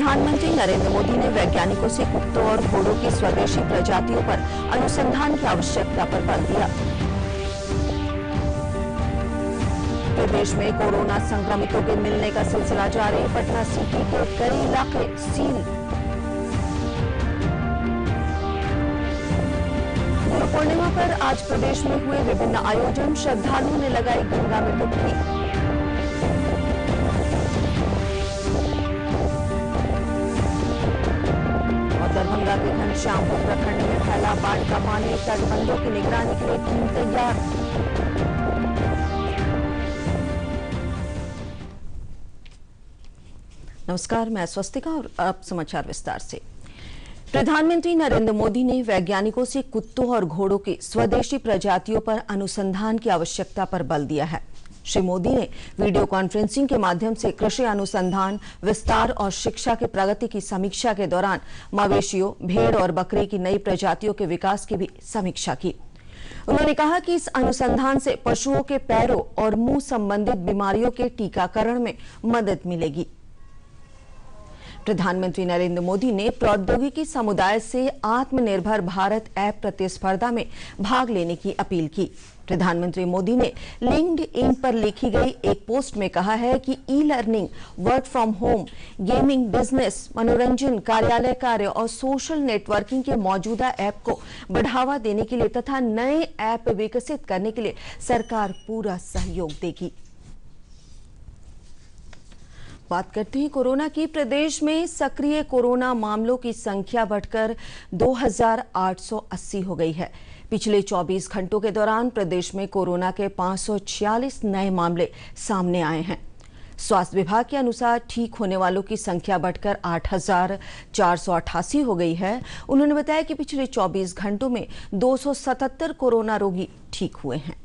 प्रधानमंत्री नरेंद्र मोदी ने वैज्ञानिकों से कुत्तों और घोड़ों की स्वदेशी प्रजातियों पर अनुसंधान की आवश्यकता पर बल दिया। प्रदेश में कोरोना संक्रमितों के मिलने का सिलसिला जारी, पटना सिटी के कई इलाके सील। गुरु पूर्णिमा पर आज प्रदेश में हुए विभिन्न आयोजन, श्रद्धालुओं ने लगाई गंगा में डुबकी। दरभंगा के घनश्यामपुर प्रखंड में फैला बाढ़ का पानी, तटबंधों की निगरानी के लिए टीम तैयार। नमस्कार, मैं स्वस्तिका और अब समाचार विस्तार से। प्रधानमंत्री नरेंद्र मोदी ने वैज्ञानिकों से कुत्तों और घोड़ों की स्वदेशी प्रजातियों पर अनुसंधान की आवश्यकता पर बल दिया है। श्री मोदी ने वीडियो कॉन्फ्रेंसिंग के माध्यम से कृषि अनुसंधान, विस्तार और शिक्षा के प्रगति की समीक्षा के दौरान मवेशियों, भेड़ और बकरी की नई प्रजातियों के विकास की भी समीक्षा की। उन्होंने कहा कि इस अनुसंधान से पशुओं के पैरों और मुंह संबंधित बीमारियों के टीकाकरण में मदद मिलेगी। प्रधानमंत्री नरेंद्र मोदी ने प्रौद्योगिकी समुदाय से आत्मनिर्भर भारत ऐप प्रतिस्पर्धा में भाग लेने की अपील की। प्रधानमंत्री मोदी ने लिंक्डइन पर लिखी गई एक पोस्ट में कहा है कि e learning, work from home, gaming, business, मनोरंजन, कार्यालय कार्य और सोशल नेटवर्किंग के मौजूदा ऐप को बढ़ावा देने के लिए तथा नए ऐप विकसित करने के लिए सरकार पूरा सहयोग देगी। बात करते हैं कोरोना की। प्रदेश में सक्रिय कोरोना मामलों की संख्या बढ़कर 2880 हो गई है। पिछले 24 घंटों के दौरान प्रदेश में कोरोना के 546 नए मामले सामने आए हैं। स्वास्थ्य विभाग के अनुसार ठीक होने वालों की संख्या बढ़कर 8488 हो गई है। उन्होंने बताया कि पिछले 24 घंटों में 277 कोरोना रोगी ठीक हुए हैं।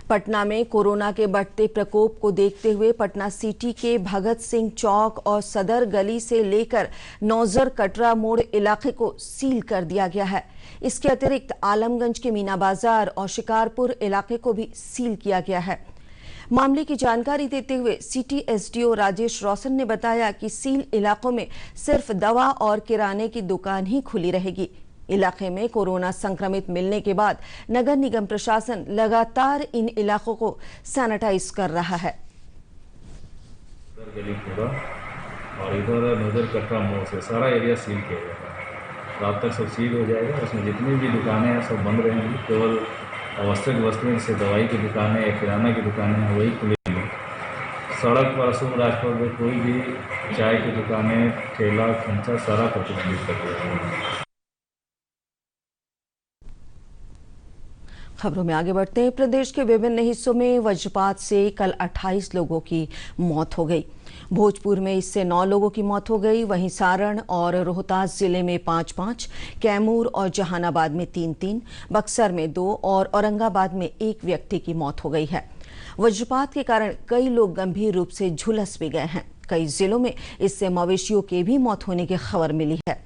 पटना में कोरोना के बढ़ते प्रकोप को देखते हुए पटना सिटी के भगत सिंह चौक और सदर गली से लेकर नौजर कटरा मोड़ इलाके को सील कर दिया गया है। इसके अतिरिक्त आलमगंज के मीना बाजार और शिकारपुर इलाके को भी सील किया गया है। मामले की जानकारी देते हुए सिटी एसडीओ राजेश रोशन ने बताया कि सील इलाकों में सिर्फ दवा और किराने की दुकान ही खुली रहेगी। इलाके में कोरोना संक्रमित मिलने के बाद नगर निगम प्रशासन लगातार इन इलाकों को सैनिटाइज कर रहा है। और इधर नजर कटरा मोड़ से सारा एरिया सील किया जाएगा। रात तक सब सील हो जाएगा। उसमें जितनी भी दुकानें हैं सब बंद रहेंगी। केवल आवश्यक वस्तुएं जैसे दवाई की दुकानें या किराना की दुकानें हैं वही खुलेंगी। सड़क पर अशोक राजपथ में कोई भी चाय की दुकानें, ठेला, खंचा सारा प्रतिबंधित कर दिया जाएगा। खबरों में आगे बढ़ते हैं। प्रदेश के विभिन्न हिस्सों में वज्रपात से कल 28 लोगों की मौत हो गई। भोजपुर में इससे 9 लोगों की मौत हो गई। वहीं सारण और रोहतास जिले में 5-5, कैमूर और जहानाबाद में 3-3, बक्सर में 2 और औरंगाबाद में 1 व्यक्ति की मौत हो गई है। वज्रपात के कारण कई लोग गंभीर रूप से झुलस भी गए हैं। कई जिलों में इससे मवेशियों की भी मौत होने की खबर मिली है।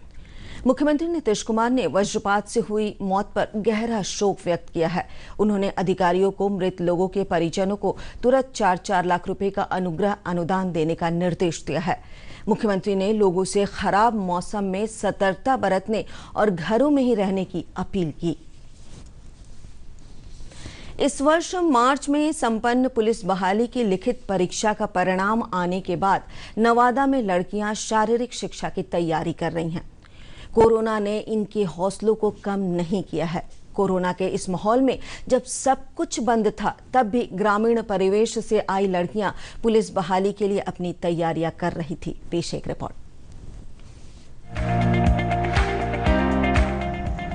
मुख्यमंत्री नीतीश कुमार ने वज्रपात से हुई मौत पर गहरा शोक व्यक्त किया है। उन्होंने अधिकारियों को मृत लोगों के परिजनों को तुरंत 4-4 लाख रुपए का अनुग्रह अनुदान देने का निर्देश दिया है। मुख्यमंत्री ने लोगों से खराब मौसम में सतर्कता बरतने और घरों में ही रहने की अपील की। इस वर्ष मार्च में संपन्न पुलिस बहाली की लिखित परीक्षा का परिणाम आने के बाद नवादा में लड़कियां शारीरिक शिक्षा की तैयारी कर रही हैं। कोरोना ने इनके हौसलों को कम नहीं किया है। कोरोना के इस माहौल में जब सब कुछ बंद था, तब भी ग्रामीण परिवेश से आई लड़कियां पुलिस बहाली के लिए अपनी तैयारियां कर रही थी। पेश एक रिपोर्ट।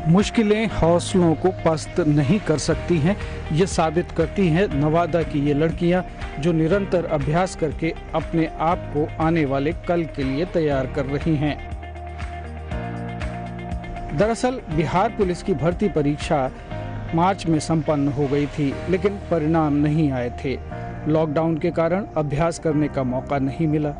मुश्किलें हौसलों को पस्त नहीं कर सकती हैं। ये साबित करती हैं नवादा की ये लड़कियां जो निरंतर अभ्यास करके अपने आप को आने वाले कल के लिए तैयार कर रही हैं। दरअसल बिहार पुलिस की भर्ती परीक्षा मार्च में संपन्न हो गई थी, लेकिन परिणाम नहीं आए थे। लॉकडाउन के कारण अभ्यास करने का मौका नहीं मिला।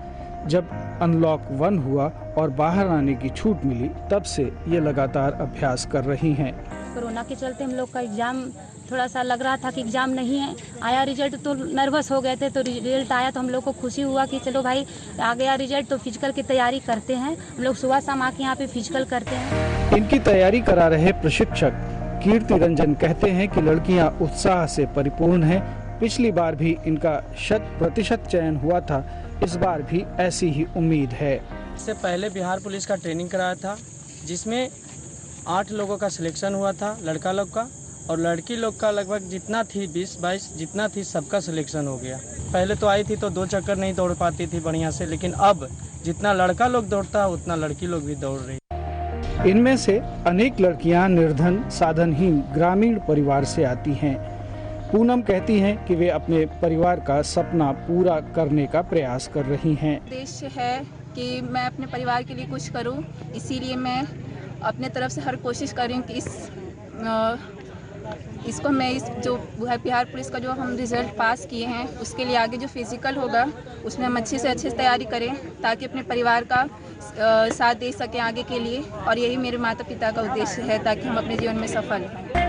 जब अनलॉक 1 हुआ और बाहर आने की छूट मिली, तब से ये लगातार अभ्यास कर रही हैं। कोरोना के चलते हम लोग का एग्जाम थोड़ा सा लग रहा था कि एग्जाम नहीं है आया रिजल्ट, तो नर्वस हो गए थे। तो रिजल्ट आया तो हम लोग को खुशी हुआ कि चलो भाई आ गया रिजल्ट, तो फिजिकल की तैयारी करते हैं। हम लोग सुबह शाम आके यहाँ पे फिजिकल करते हैं। इनकी तैयारी करा रहे प्रशिक्षक कीर्ति रंजन कहते हैं कि लड़कियां उत्साह से परिपूर्ण हैं। पिछली बार भी इनका 100% चयन हुआ था, इस बार भी ऐसी ही उम्मीद है। इससे पहले बिहार पुलिस का ट्रेनिंग कराया था, जिसमें 8 लोगों का सिलेक्शन हुआ था, लड़का लोग का, और लड़की लोग का लगभग जितना थी 20-22 जितना थी सबका सिलेक्शन हो गया। पहले तो आई थी तो 2 चक्कर नहीं दौड़ पाती थी बढ़िया से, लेकिन अब जितना लड़का लोग दौड़ता है उतना लड़की लोग भी दौड़ रही। इनमें से अनेक लड़कियां निर्धन साधनहीन ग्रामीण परिवार से आती हैं। पूनम कहती हैं कि वे अपने परिवार का सपना पूरा करने का प्रयास कर रही हैं। उद्देश्य है कि मैं अपने परिवार के लिए कुछ करूं, इसीलिए मैं अपने तरफ से हर कोशिश कर रही हूं कि इसको मैं इस जो बिहार पुलिस का जो हम रिज़ल्ट पास किए हैं उसके लिए आगे जो फिज़िकल होगा उसमें हम अच्छे से तैयारी करें, ताकि अपने परिवार का साथ दे सकें आगे के लिए। और यही मेरे माता पिता का उद्देश्य है, ताकि हम अपने जीवन में सफल हों।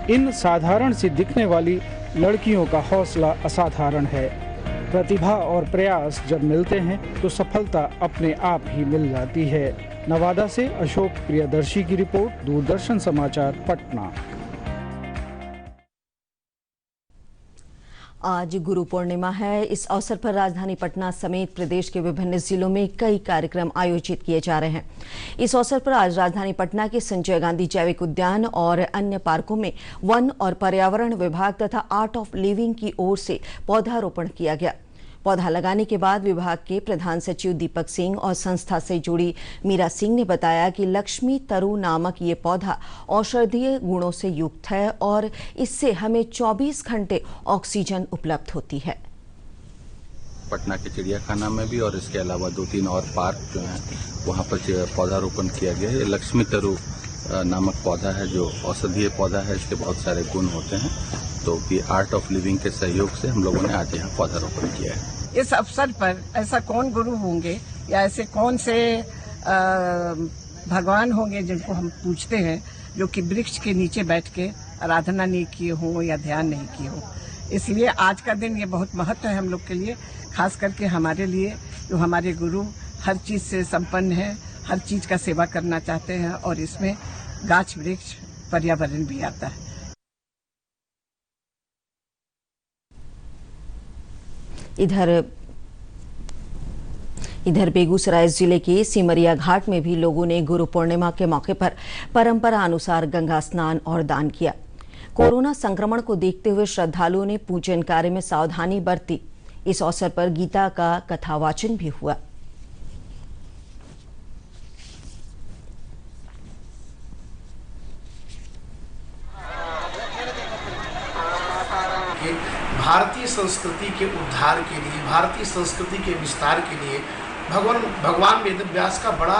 इन साधारण सी दिखने वाली लड़कियों का हौसला असाधारण है। प्रतिभा और प्रयास जब मिलते हैं तो सफलता अपने आप ही मिल जाती है। नवादा से अशोक प्रियदर्शी की रिपोर्ट, दूरदर्शन समाचार, पटना। आज गुरु पूर्णिमा है। इस अवसर पर राजधानी पटना समेत प्रदेश के विभिन्न जिलों में कई कार्यक्रम आयोजित किए जा रहे हैं। इस अवसर पर आज राजधानी पटना के संजय गांधी जैविक उद्यान और अन्य पार्कों में वन और पर्यावरण विभाग तथा आर्ट ऑफ लिविंग की ओर से पौधारोपण किया गया। पौधा लगाने के बाद विभाग के प्रधान सचिव दीपक सिंह और संस्था से जुड़ी मीरा सिंह ने बताया कि लक्ष्मी तरु नामक ये पौधा औषधीय गुणों से युक्त है और इससे हमें 24 घंटे ऑक्सीजन उपलब्ध होती है। पटना के चिड़ियाखाना में भी और इसके अलावा 2-3 और पार्क जो हैं वहाँ पर पौधारोपण किया गया है। लक्ष्मी तरु नामक पौधा है जो औषधीय पौधा है, इसके बहुत सारे गुण होते हैं। तो ये आर्ट ऑफ लिविंग के सहयोग से हम लोगों ने आज यहाँ पौधारोपण किया है। इस अवसर पर ऐसा कौन गुरु होंगे या ऐसे कौन से भगवान होंगे जिनको हम पूछते हैं, जो कि वृक्ष के नीचे बैठ के आराधना नहीं किए हों या ध्यान नहीं किए हों। इसलिए आज का दिन ये बहुत महत्व है हम लोग के लिए, खास करके हमारे लिए, जो हमारे गुरु हर चीज़ से संपन्न है, हर चीज़ का सेवा करना चाहते हैं, और इसमें गाछ वृक्ष पर्यावरण भी आता है। इधर बेगूसराय जिले के सिमरिया घाट में भी लोगों ने गुरु पूर्णिमा के मौके पर परंपरा अनुसार गंगा स्नान और दान किया। कोरोना संक्रमण को देखते हुए श्रद्धालुओं ने पूजन कार्य में सावधानी बरती। इस अवसर पर गीता का कथावाचन भी हुआ। भारतीय संस्कृति के उद्धार के लिए, भारतीय संस्कृति के विस्तार के लिए भगवान वेदव्यास का बड़ा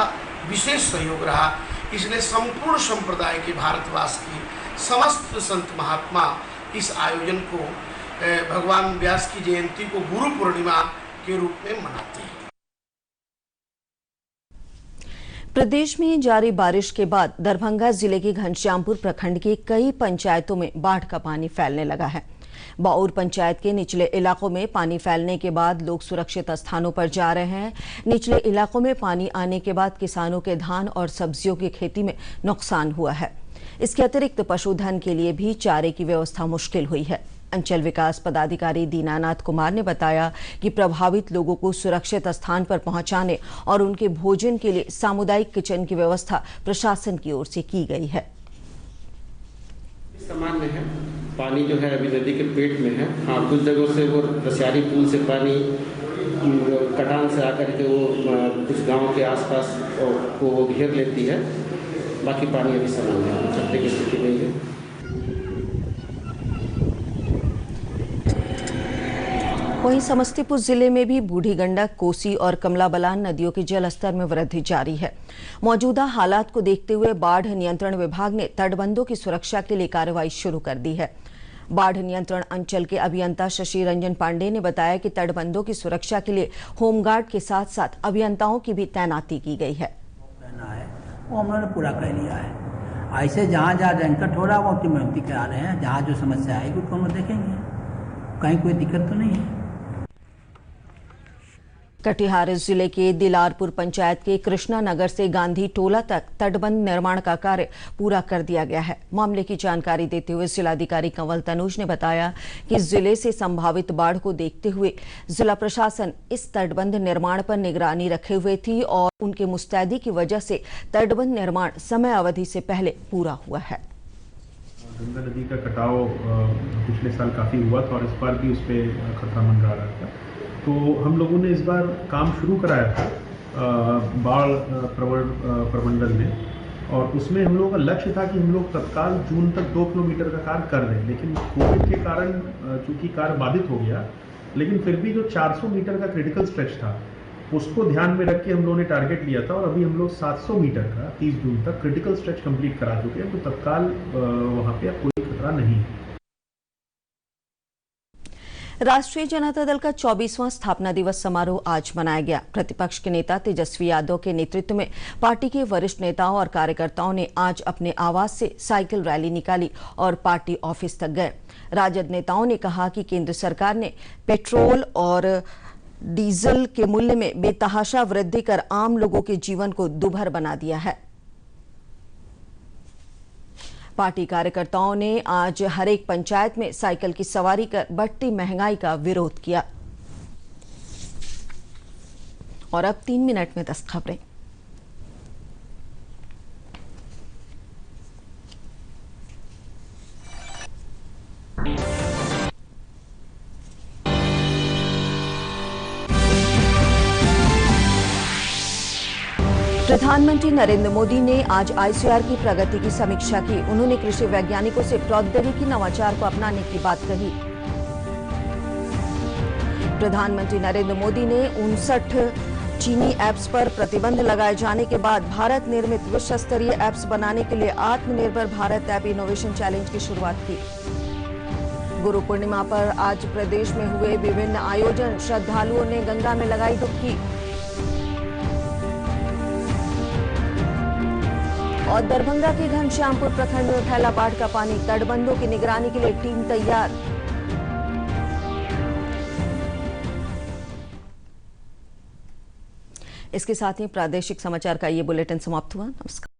विशेष सहयोग रहा। इसलिए संपूर्ण संप्रदाय के भारतवास की समस्त संत महात्मा इस आयोजन को, भगवान व्यास की जयंती को गुरु पूर्णिमा के रूप में मनाते हैं। प्रदेश में जारी बारिश के बाद दरभंगा जिले के घनश्यामपुर प्रखंड के कई पंचायतों में बाढ़ का पानी फैलने लगा है। बाउर पंचायत के निचले इलाकों में पानी फैलने के बाद लोग सुरक्षित स्थानों पर जा रहे हैं। निचले इलाकों में पानी आने के बाद किसानों के धान और सब्जियों की खेती में नुकसान हुआ है। इसके अतिरिक्त पशुधन के लिए भी चारे की व्यवस्था मुश्किल हुई है। अंचल विकास पदाधिकारी दीनानाथ कुमार ने बताया कि प्रभावित लोगों को सुरक्षित स्थान पर पहुंचाने और उनके भोजन के लिए सामुदायिक किचन की व्यवस्था प्रशासन की ओर से की गई है। सामान्य है, पानी जो है अभी नदी के पेट में है। हाँ, कुछ जगहों से वो रसियारी पुल से पानी कटान से आकर के वो कुछ गांव के आसपास को वो घेर लेती है। बाकी पानी अभी सामान्य है, खतरे की स्थिति नहीं है। वहीं समस्तीपुर जिले में भी बूढ़ी गंडक, कोसी और कमला बलान नदियों के जलस्तर में वृद्धि जारी है। मौजूदा हालात को देखते हुए बाढ़ नियंत्रण विभाग ने तटबंधों की सुरक्षा के लिए कार्रवाई शुरू कर दी है। बाढ़ नियंत्रण अंचल के अभियंता शशि रंजन पांडे ने बताया कि तटबंधों की सुरक्षा के लिए होमगार्ड के साथ साथ अभियंताओं की भी तैनाती की गई है। वो हम लोगों ने पूरा कर लिया है। ऐसे जहाँ जहाँ संकट हो रहा है वो टीम करा रहे हैं। जहाँ जो समस्या आएगी उसको हम लोग देखेंगे, कहीं कोई दिक्कत तो नहीं है। कटिहार जिले के दिलारपुर पंचायत के कृष्णा नगर से गांधी टोला तक तटबंध निर्माण का कार्य पूरा कर दिया गया है। मामले की जानकारी देते हुए जिलाधिकारी कंवल तनुज ने बताया कि जिले से संभावित बाढ़ को देखते हुए जिला प्रशासन इस तटबंध निर्माण पर निगरानी रखे हुए थी और उनके मुस्तैदी की वजह से तटबंध निर्माण समय अवधि से पहले पूरा हुआ है। गंगा नदी का कटाव पिछले साल काफ़ी हुआ था और इस बार भी उस पर खतरा मंडरा रहा था, तो हम लोगों ने इस बार काम शुरू कराया था बाढ़ प्रबंधन में, और उसमें हम लोगों का लक्ष्य था कि हम लोग तत्काल जून तक 2 किलोमीटर का कार्य कर दें। लेकिन कोविड के कारण चूंकि कार्य बाधित हो गया, लेकिन फिर भी जो 400 मीटर का क्रिटिकल स्ट्रेच था उसको ध्यान में रख के हम लोगों ने टारगेट लिया था, और अभी हम लोग 700 मीटर का 30 जून तक क्रिटिकल स्ट्रेच कंप्लीट करा चुके हैं। तो तत्काल वहाँ पे अब कोई खतरा नहीं है। राष्ट्रीय जनता दल का 24वां स्थापना दिवस समारोह आज मनाया गया। प्रतिपक्ष के नेता तेजस्वी यादव के नेतृत्व में पार्टी के वरिष्ठ नेताओं और कार्यकर्ताओं ने आज अपने आवास से साइकिल रैली निकाली और पार्टी ऑफिस तक गए। राजद नेताओं ने कहा कि केंद्र सरकार ने पेट्रोल और डीजल के मूल्य में बेतहाशा वृद्धि कर आम लोगों के जीवन को दुभर बना दिया है। पार्टी कार्यकर्ताओं ने आज हर एक पंचायत में साइकिल की सवारी कर बढ़ती महंगाई का विरोध किया। और अब 3 मिनट में 10 खबरें। प्रधानमंत्री नरेंद्र मोदी ने आज आईसीआर की प्रगति की समीक्षा की। उन्होंने कृषि वैज्ञानिकों से प्रौद्योगिकी नवाचार को अपनाने की बात कही। प्रधानमंत्री नरेंद्र मोदी ने 59 चीनी ऐप्स पर प्रतिबंध लगाए जाने के बाद भारत निर्मित विश्व स्तरीय ऐप्स बनाने के लिए आत्मनिर्भर भारत ऐप इनोवेशन चैलेंज की शुरुआत की। गुरु पूर्णिमा पर आज प्रदेश में हुए विभिन्न आयोजन, श्रद्धालुओं ने गंगा में लगाई डुबकी। और दरभंगा के घनश्यामपुर प्रखंड में फैला बाढ़ का पानी, तटबंधों की निगरानी के लिए टीम तैयार। इसके साथ ही प्रादेशिक समाचार का ये बुलेटिन समाप्त हुआ। नमस्कार।